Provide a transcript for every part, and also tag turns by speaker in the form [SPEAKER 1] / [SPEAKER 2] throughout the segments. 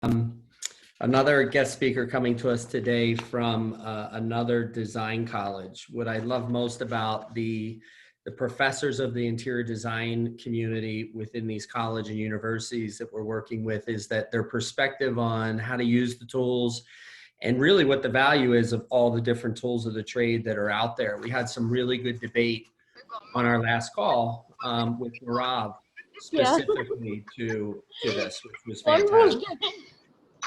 [SPEAKER 1] Another guest speaker coming to us today from another design college. What I love most about the professors of the interior design community within these college and universities that we're working with is that their perspective on how to use the tools and really what the value is of all the different tools of the trade that are out there. We had some really good debate on our last call with Rob specifically to this, which was fantastic.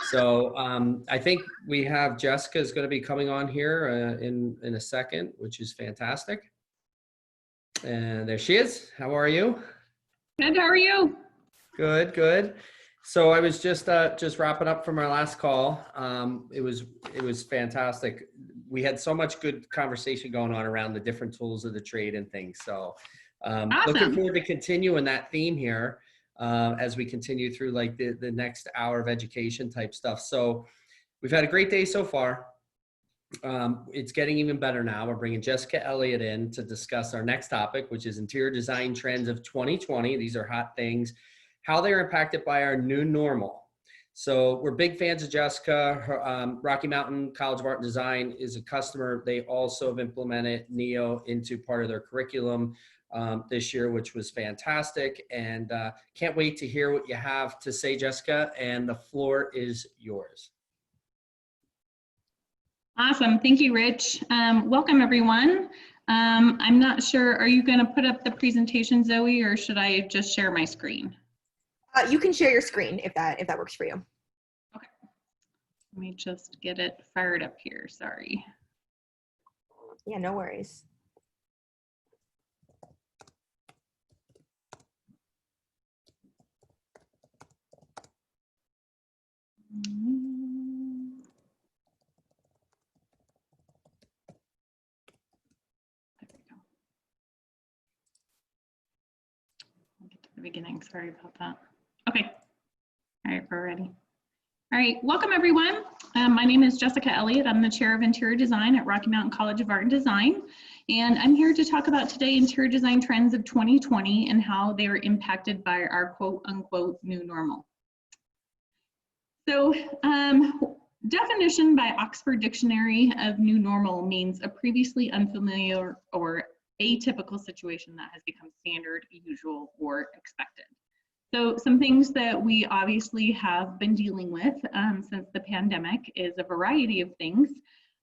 [SPEAKER 1] So I think we have Jessica is going to be coming on here in a second, which is fantastic. And there she is. How are you?
[SPEAKER 2] Good. How are you?
[SPEAKER 1] Good, good. So I was just wrapping up from our last call. It was fantastic. We had so much good conversation going on around the different tools of the trade and things. So
[SPEAKER 2] Awesome.
[SPEAKER 1] Looking forward to continuing that theme here as we continue through like the next hour of education type stuff. So we've had a great day so far. It's getting even better now. We're bringing Jessica Elliott in to discuss our next topic, which is interior design trends of 2020. These are hot things, how they're impacted by our new normal. So we're big fans of Jessica. Her, Rocky Mountain College of Art and Design is a customer. They also have implemented NEO into part of their curriculum this year, which was fantastic. And can't wait to hear what you have to say, Jessica, and the floor is yours.
[SPEAKER 2] Awesome. Thank you, Rich. Welcome, everyone. I'm not sure, are you going to put up the presentation, Zoe, or should I just share my screen?
[SPEAKER 3] You can share your screen if that works for you.
[SPEAKER 2] Okay. Let me just get it fired up here. Sorry.
[SPEAKER 3] Yeah, no worries.
[SPEAKER 2] Beginning. Sorry about that. Okay. All right, we're ready. All right, welcome everyone. My name is Jessica Elliott. I'm the chair of interior design at Rocky Mountain College of Art and Design. And I'm here to talk about today interior design trends of 2020 and how they are impacted by our quote unquote new normal. So definition by Oxford Dictionary of new normal means a previously unfamiliar or atypical situation that has become standard, usual, or expected. So some things that we obviously have been dealing with since the pandemic is a variety of things.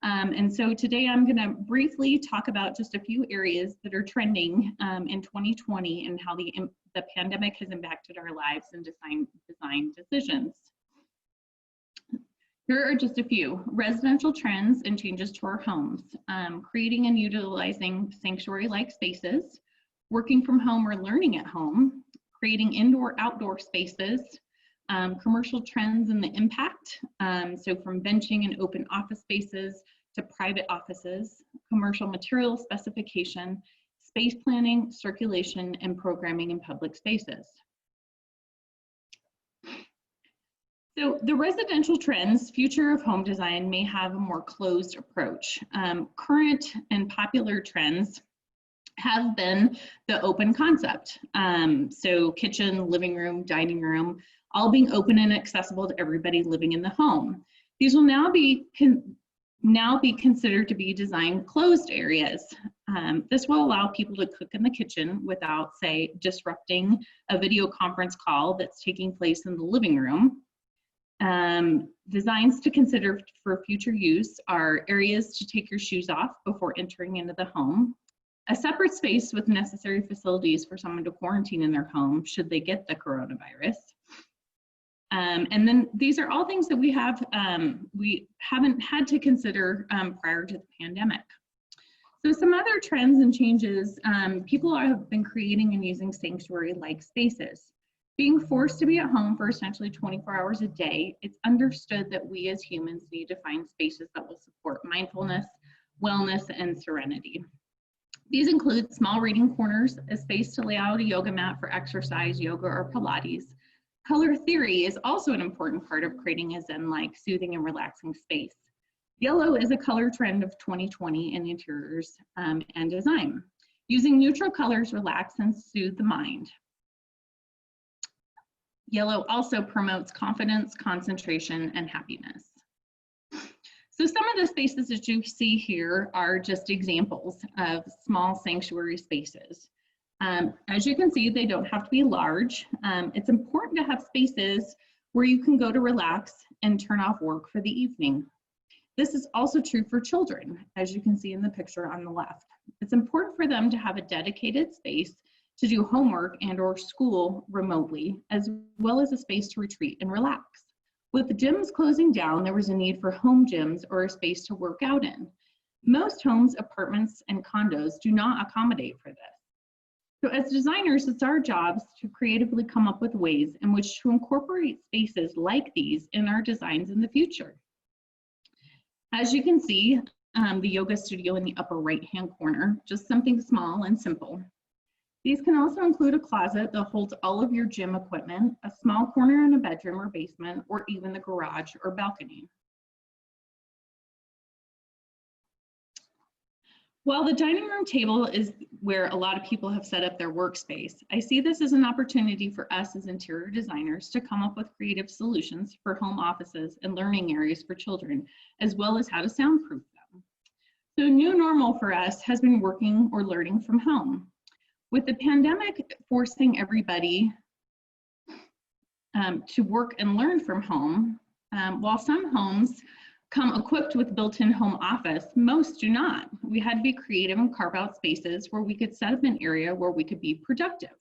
[SPEAKER 2] And so today I'm going to briefly talk about just a few areas that are trending in 2020 and how the pandemic has impacted our lives and design decisions. Here are just a few. Residential trends and changes to our homes, creating and utilizing sanctuary-like spaces, working from home or learning at home, creating indoor-outdoor spaces, commercial trends and the impact, so from benching and open office spaces to private offices, commercial material specification, space planning, circulation, and programming in public spaces. So the residential trends, future of home design may have a more closed approach. Current and popular trends have been the open concept. So kitchen, living room, dining room, all being open and accessible to everybody living in the home. These will now be considered to be design closed areas. This will allow people to cook in the kitchen without, say, disrupting a video conference call that's taking place in the living room. Designs to consider for future use are areas to take your shoes off before entering into the home, a separate space with necessary facilities for someone to quarantine in their home should they get the coronavirus. And then these are all things that we haven't had to consider prior to the pandemic. So some other trends and changes, people have been creating and using sanctuary-like spaces. Being forced to be at home for essentially 24 hours a day, it's understood that we as humans need to find spaces that will support mindfulness, wellness, and serenity. These include small reading corners, a space to lay out a yoga mat for exercise, yoga, or Pilates. Color theory is also an important part of creating a Zen-like, soothing, and relaxing space. Yellow is a color trend of 2020 in interiors and design. Using neutral colors relax and soothe the mind. Yellow also promotes confidence, concentration, and happiness. So some of the spaces that you see here are just examples of small sanctuary spaces. As you can see, they don't have to be large. It's important to have spaces where you can go to relax and turn off work for the evening. This is also true for children, as you can see in the picture on the left. It's important for them to have a dedicated space to do homework and/or school remotely, as well as a space to retreat and relax. With the gyms closing down, there was a need for home gyms or a space to work out in. Most homes, apartments, and condos do not accommodate for this. So as designers, it's our jobs to creatively come up with ways in which to incorporate spaces like these in our designs in the future. As you can see, the yoga studio in the upper right-hand corner, just something small and simple. These can also include a closet that holds all of your gym equipment, a small corner in a bedroom or basement, or even the garage or balcony. While the dining room table is where a lot of people have set up their workspace, I see this as an opportunity for us as interior designers to come up with creative solutions for home offices and learning areas for children, as well as how to soundproof them. So new normal for us has been working or learning from home. With the pandemic forcing everybody to work and learn from home, while some homes come equipped with built-in home office, most do not. We had to be creative and carve out spaces where we could set up an area where we could be productive.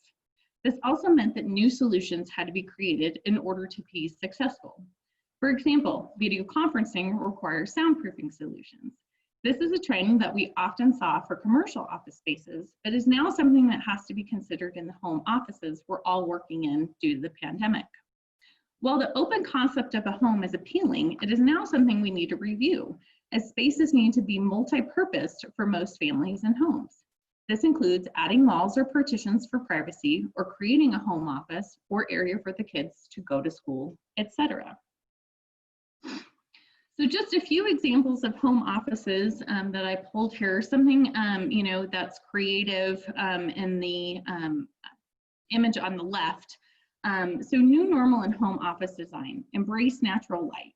[SPEAKER 2] This also meant that new solutions had to be created in order to be successful. For example, video conferencing requires soundproofing solutions. This is a trend that we often saw for commercial office spaces, but is now something that has to be considered in the home offices we're all working in due to the pandemic. While the open concept of a home is appealing, it is now something we need to review, as spaces need to be multi-purposed for most families and homes. This includes adding walls or partitions for privacy, or creating a home office or area for the kids to go to school, etc. So just a few examples of home offices that I pulled here, something that's creative in the image on the left. So new normal in home office design, embrace natural light.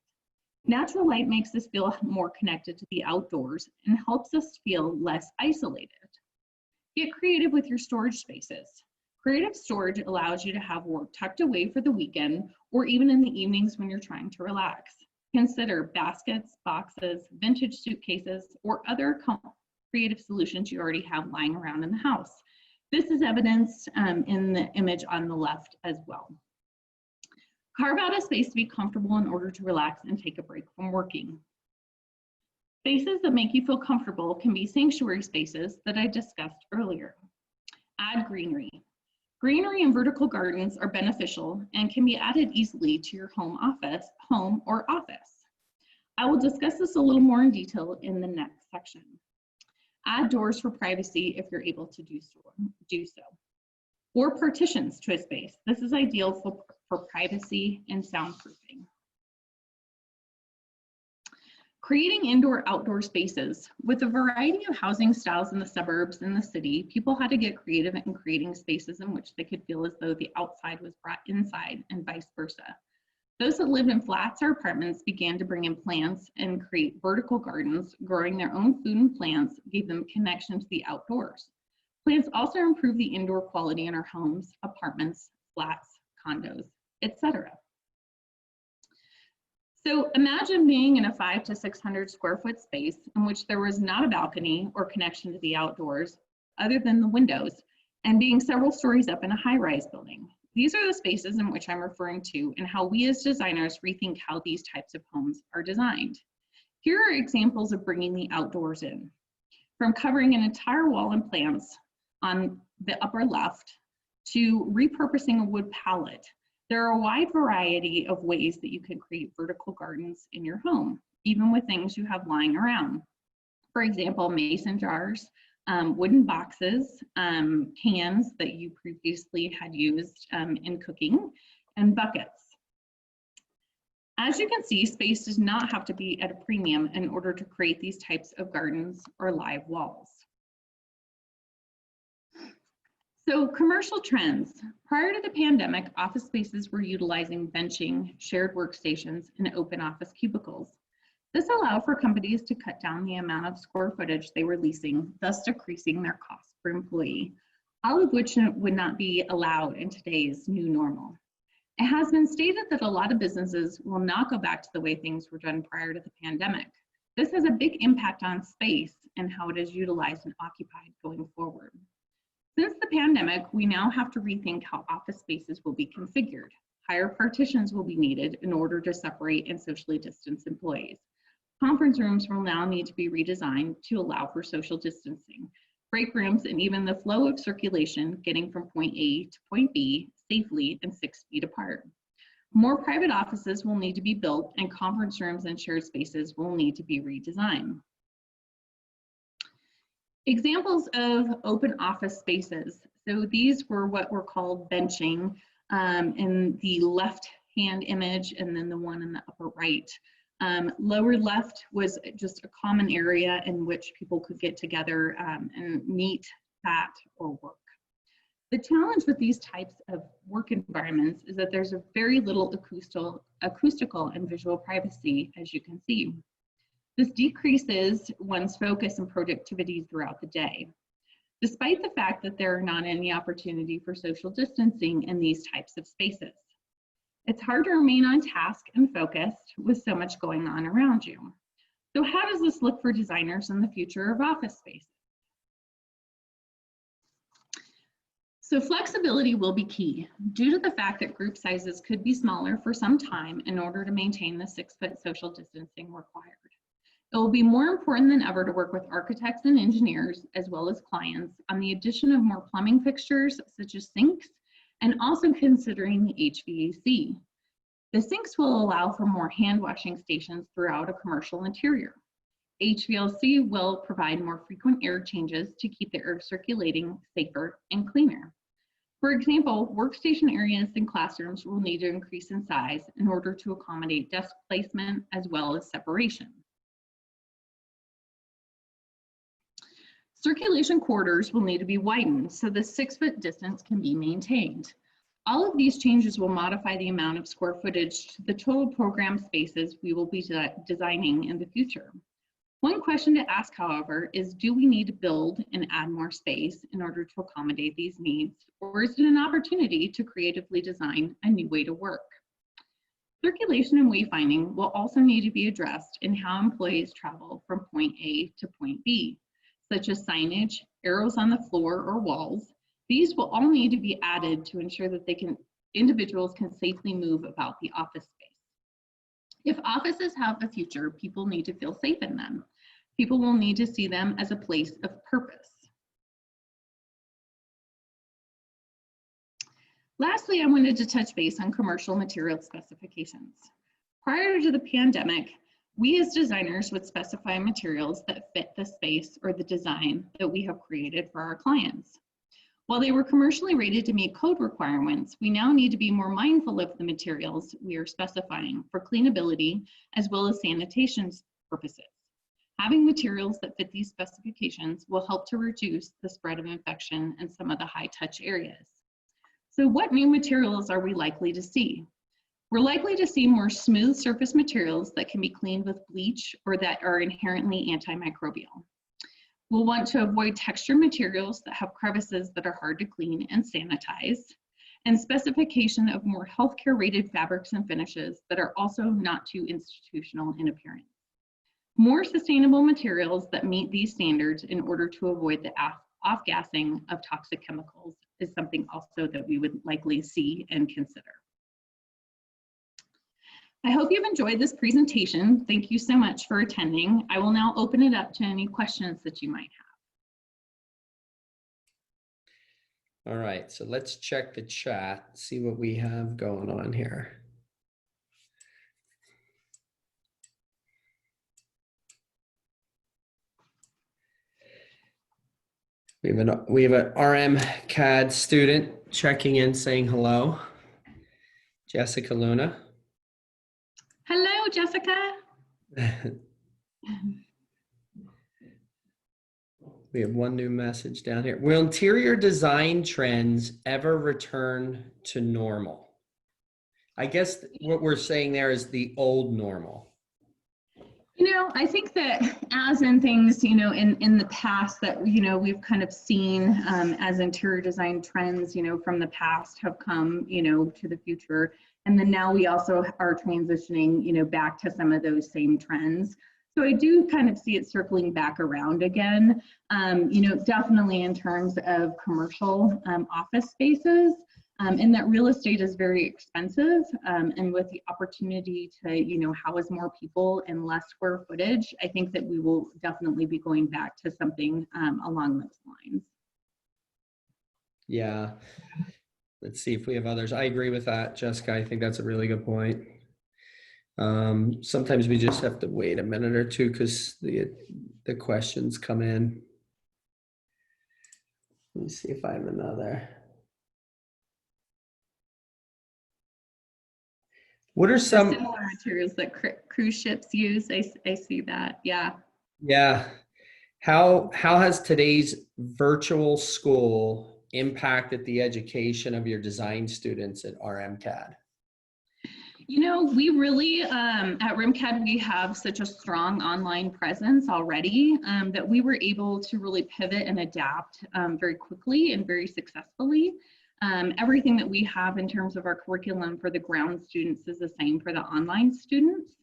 [SPEAKER 2] Natural light makes us feel more connected to the outdoors and helps us feel less isolated. Get creative with your storage spaces. Creative storage allows you to have work tucked away for the weekend or even in the evenings when you're trying to relax. Consider baskets, boxes, vintage suitcases, or other creative solutions you already have lying around in the house. This is evidenced in the image on the left as well. Carve out a space to be comfortable in order to relax and take a break from working. Spaces that make you feel comfortable can be sanctuary spaces that I discussed earlier. Add greenery. Greenery and vertical gardens are beneficial and can be added easily to your home or office. I will discuss this a little more in detail in the next section. Add doors for privacy if you're able to do so. Or partitions to a space. This is ideal for privacy and soundproofing. Creating indoor-outdoor spaces. With a variety of housing styles in the suburbs and the city, people had to get creative in creating spaces in which they could feel as though the outside was brought inside and vice versa. Those that lived in flats or apartments began to bring in plants and create vertical gardens. Growing their own food and plants gave them a connection to the outdoors. Plants also improve the indoor quality in our homes, apartments, flats, condos, etc. So imagine being in a 500 to 600 square foot space in which there was not a balcony or connection to the outdoors other than the windows, and being several stories up in a high-rise building. These are the spaces in which I'm referring to and how we as designers rethink how these types of homes are designed. Here are examples of bringing the outdoors in. From covering an entire wall in plants on the upper left to repurposing a wood pallet. There are a wide variety of ways that you can create vertical gardens in your home, even with things you have lying around. For example, mason jars, wooden boxes, cans that you previously had used in cooking, and buckets. As you can see, space does not have to be at a premium in order to create these types of gardens or live walls. So commercial trends. Prior to the pandemic, office spaces were utilizing benching, shared workstations, and open office cubicles. This allowed for companies to cut down the amount of square footage they were leasing, thus decreasing their cost per employee, all of which would not be allowed in today's new normal. It has been stated that a lot of businesses will not go back to the way things were done prior to the pandemic. This has a big impact on space and how it is utilized and occupied going forward. Since the pandemic, we now have to rethink how office spaces will be configured. Higher partitions will be needed in order to separate and socially distance employees. Conference rooms will now need to be redesigned to allow for social distancing. Break rooms and even the flow of circulation getting from point A to point B safely and 6 feet apart. More private offices will need to be built, and conference rooms and shared spaces will need to be redesigned. Examples of open office spaces. So these were what were called benching in the left-hand image, and then the one in the upper right. Lower left was just a common area in which people could get together and meet, chat, or work. The challenge with these types of work environments is that there's a very little acoustical and visual privacy, as you can see. This decreases one's focus and productivity throughout the day, despite the fact that there are not any opportunity for social distancing in these types of spaces. It's hard to remain on task and focused with so much going on around you. So how does this look for designers in the future of office spaces? So flexibility will be key due to the fact that group sizes could be smaller for some time in order to maintain the 6-foot social distancing required. It will be more important than ever to work with architects and engineers, as well as clients, on the addition of more plumbing fixtures such as sinks, and also considering the HVAC. The sinks will allow for more hand washing stations throughout a commercial interior. HVAC will provide more frequent air changes to keep the air circulating safer and cleaner. For example, workstation areas in classrooms will need to increase in size in order to accommodate desk placement as well as separation. Circulation corridors will need to be widened so the 6-foot distance can be maintained. All of these changes will modify the amount of square footage to the total program spaces we will be designing in the future. One question to ask, however, is do we need to build and add more space in order to accommodate these needs, or is it an opportunity to creatively design a new way to work? Circulation and wayfinding will also need to be addressed in how employees travel from point A to point B, such as signage, arrows on the floor or walls. These will all need to be added to ensure that individuals can safely move about the office space. If offices have a future, people need to feel safe in them. People will need to see them as a place of purpose. Lastly, I wanted to touch base on commercial material specifications. Prior to the pandemic, we as designers would specify materials that fit the space or the design that we have created for our clients. While they were commercially rated to meet code requirements, we now need to be more mindful of the materials we are specifying for cleanability as well as sanitation purposes. Having materials that fit these specifications will help to reduce the spread of infection in some of the high-touch areas. So what new materials are we likely to see? We're likely to see more smooth surface materials that can be cleaned with bleach or that are inherently antimicrobial. We'll want to avoid textured materials that have crevices that are hard to clean and sanitize, and specification of more healthcare rated fabrics and finishes that are also not too institutional in appearance. More sustainable materials that meet these standards in order to avoid the off-gassing of toxic chemicals is something also that we would likely see and consider. I hope you've enjoyed this presentation. Thank you so much for attending. I will now open it up to any questions that you might have.
[SPEAKER 1] All right, so let's check the chat, see what we have going on here. We have an RM CAD student checking in saying hello. Jessica Luna.
[SPEAKER 2] Hello, Jessica.
[SPEAKER 1] We have one new message down here. Will interior design trends ever return to normal? I guess what we're saying there is the old normal.
[SPEAKER 2] I think that as in things, in the past that, we've kind of seen as interior design trends, from the past have come, to the future. And then now we also are transitioning, back to some of those same trends. So I do kind of see it circling back around again, definitely in terms of commercial office spaces. And that real estate is very expensive, and with the opportunity to house more people and less square footage, I think that we will definitely be going back to something along those lines.
[SPEAKER 1] Yeah, let's see if we have others. I agree with that, Jessica. I think that's a really good point. Sometimes we just have to wait a minute or two because the questions come in. Let me see if I have another. What are some
[SPEAKER 2] similar materials that cruise ships use? I see that. Yeah.
[SPEAKER 1] Yeah. How has today's virtual school impacted the education of your design students at RMCAD?
[SPEAKER 2] We really, at RMCAD, we have such a strong online presence already that we were able to really pivot and adapt very quickly and very successfully. Everything that we have in terms of our curriculum for the ground students is the same for the online students.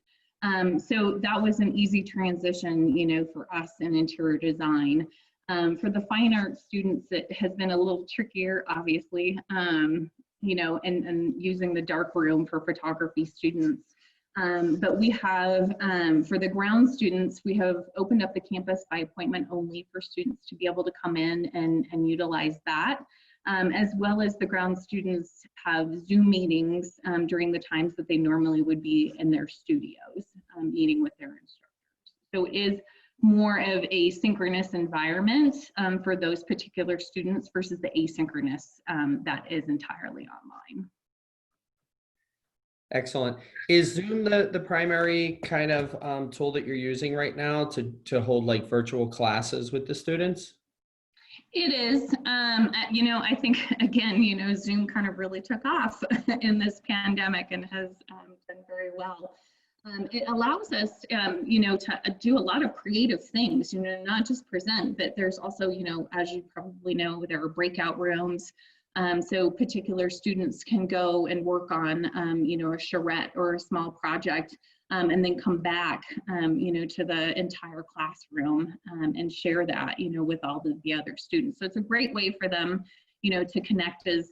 [SPEAKER 2] So that was an easy transition, for us in interior design. For the fine art students, it has been a little trickier, obviously, and using the dark room for photography students. But we have, for the ground students, we have opened up the campus by appointment only for students to be able to come in and utilize that. As well as the ground students have Zoom meetings during the times that they normally would be in their studios, meeting with their instructors. So it is more of a synchronous environment for those particular students versus the asynchronous that is entirely online.
[SPEAKER 1] Excellent. Is Zoom the primary kind of tool that you're using right now to hold like virtual classes with the students?
[SPEAKER 2] It is, I think, again, Zoom kind of really took off in this pandemic and has done very well. It allows us, to do a lot of creative things, not just present, but there's also, as you probably know, there are breakout rooms. So particular students can go and work on, a charrette or a small project, and then come back, to the entire classroom and share that, with all the other students. So it's a great way for them, to connect as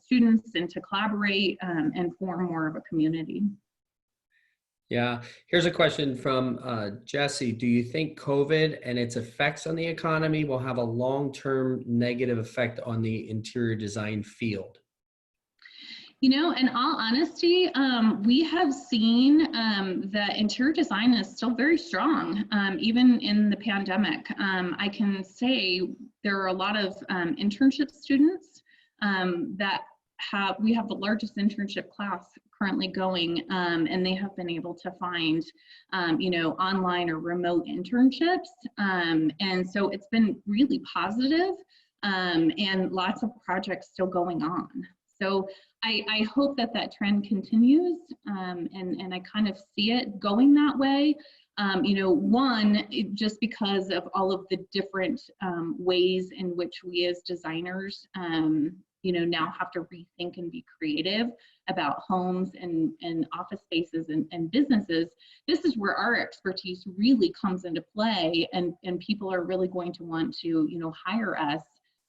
[SPEAKER 2] students and to collaborate and form more of a community.
[SPEAKER 1] Yeah. Here's a question from Jesse. Do you think COVID and its effects on the economy will have a long-term negative effect on the interior design field?
[SPEAKER 2] In all honesty, we have seen that interior design is still very strong, even in the pandemic. I can say there are a lot of internship students that we have the largest internship class currently going, and they have been able to find, online or remote internships. And so it's been really positive, and lots of projects still going on. So I hope that trend continues, and I kind of see it going that way. Just because of all of the different ways in which we as designers, now have to rethink and be creative about homes and office spaces and businesses. This is where our expertise really comes into play, and people are really going to want to, hire us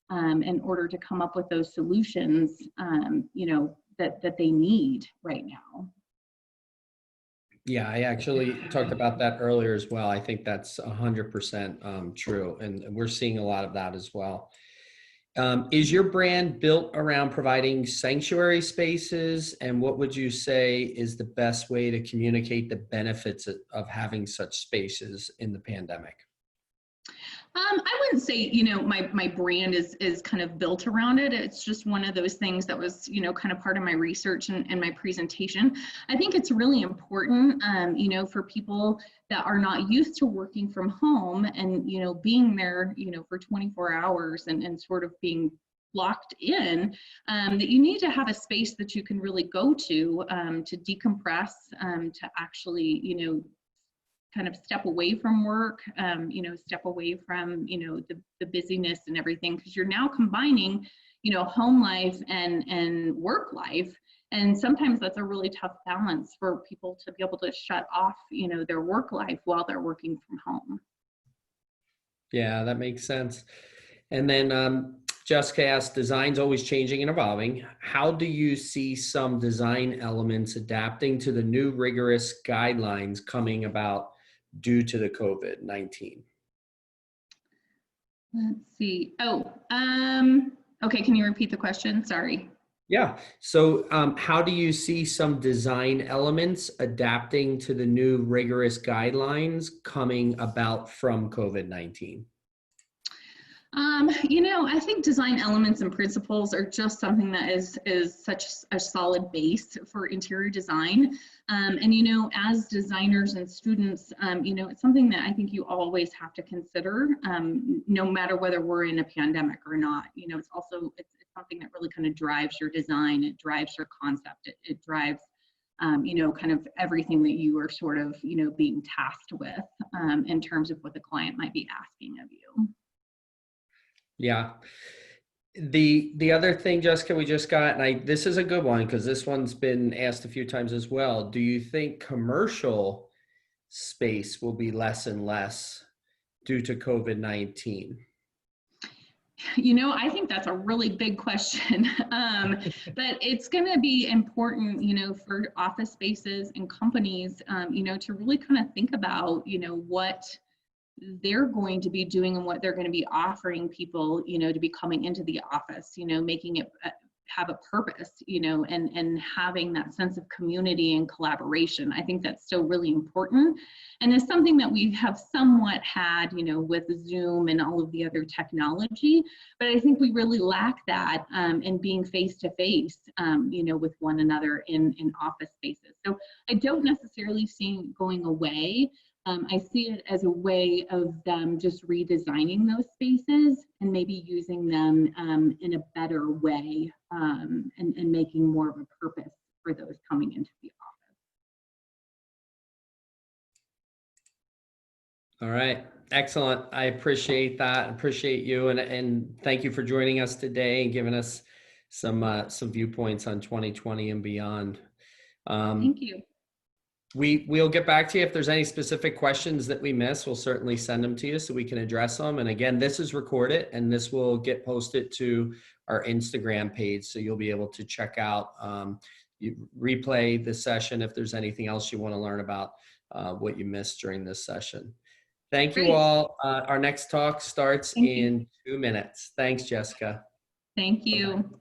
[SPEAKER 2] in order to come up with those solutions, that they need right now.
[SPEAKER 1] Yeah, I actually talked about that earlier as well. I think that's 100% true, and we're seeing a lot of that as well. Is your brand built around providing sanctuary spaces, and what would you say is the best way to communicate the benefits of having such spaces in the pandemic?
[SPEAKER 2] I wouldn't say, my brand is kind of built around it. It's just one of those things that was, kind of part of my research and my presentation. I think it's really important, for people that are not used to working from home and, being there, for 24 hours and sort of being locked in, that you need to have a space that you can really go to decompress, to actually, kind of step away from work, step away from, the busyness and everything, because you're now combining, home life and work life. And sometimes that's a really tough balance for people to be able to shut off, their work life while they're working from home.
[SPEAKER 1] Yeah, that makes sense. And then Jessica asked, design's always changing and evolving. How do you see some design elements adapting to the new rigorous guidelines coming about due to the COVID-19?
[SPEAKER 2] Let's see. Okay, can you repeat the question? Sorry.
[SPEAKER 1] Yeah. So how do you see some design elements adapting to the new rigorous guidelines coming about from COVID-19?
[SPEAKER 2] I think design elements and principles are just something that is such a solid base for interior design. And, as designers and students, it's something that I think you always have to consider, no matter whether we're in a pandemic or not. It's something that really kind of drives your design. It drives your concept. It drives, kind of everything that you are sort of, being tasked with in terms of what the client might be asking of you.
[SPEAKER 1] Yeah. The other thing, Jessica, we just got, and this is a good one because this one's been asked a few times as well. Do you think commercial space will be less and less due to COVID-19?
[SPEAKER 2] I think that's a really big question, but it's going to be important, for office spaces and companies, to really kind of think about, what they're going to be doing and what they're going to be offering people, to be coming into the office, making it have a purpose, and having that sense of community and collaboration. I think that's still really important. And it's something that we have somewhat had, with Zoom and all of the other technology, but I think we really lack that in being face to face, with one another in office spaces. So I don't necessarily see it going away. I see it as a way of them just redesigning those spaces and maybe using them in a better way, and making more of a purpose for those coming into the office.
[SPEAKER 1] All right. Excellent. I appreciate that. Appreciate you. And thank you for joining us today and giving us some viewpoints on 2020 and beyond.
[SPEAKER 2] Thank you.
[SPEAKER 1] We'll get back to you if there's any specific questions that we miss. We'll certainly send them to you so we can address them. And again, this is recorded and this will get posted to our Instagram page. So you'll be able to check out, you replay the session if there's anything else you want to learn about what you missed during this session. Thank you all. Our next talk starts in 2 minutes. Thanks, Jessica.
[SPEAKER 2] Thank you.
[SPEAKER 1] Bye-bye.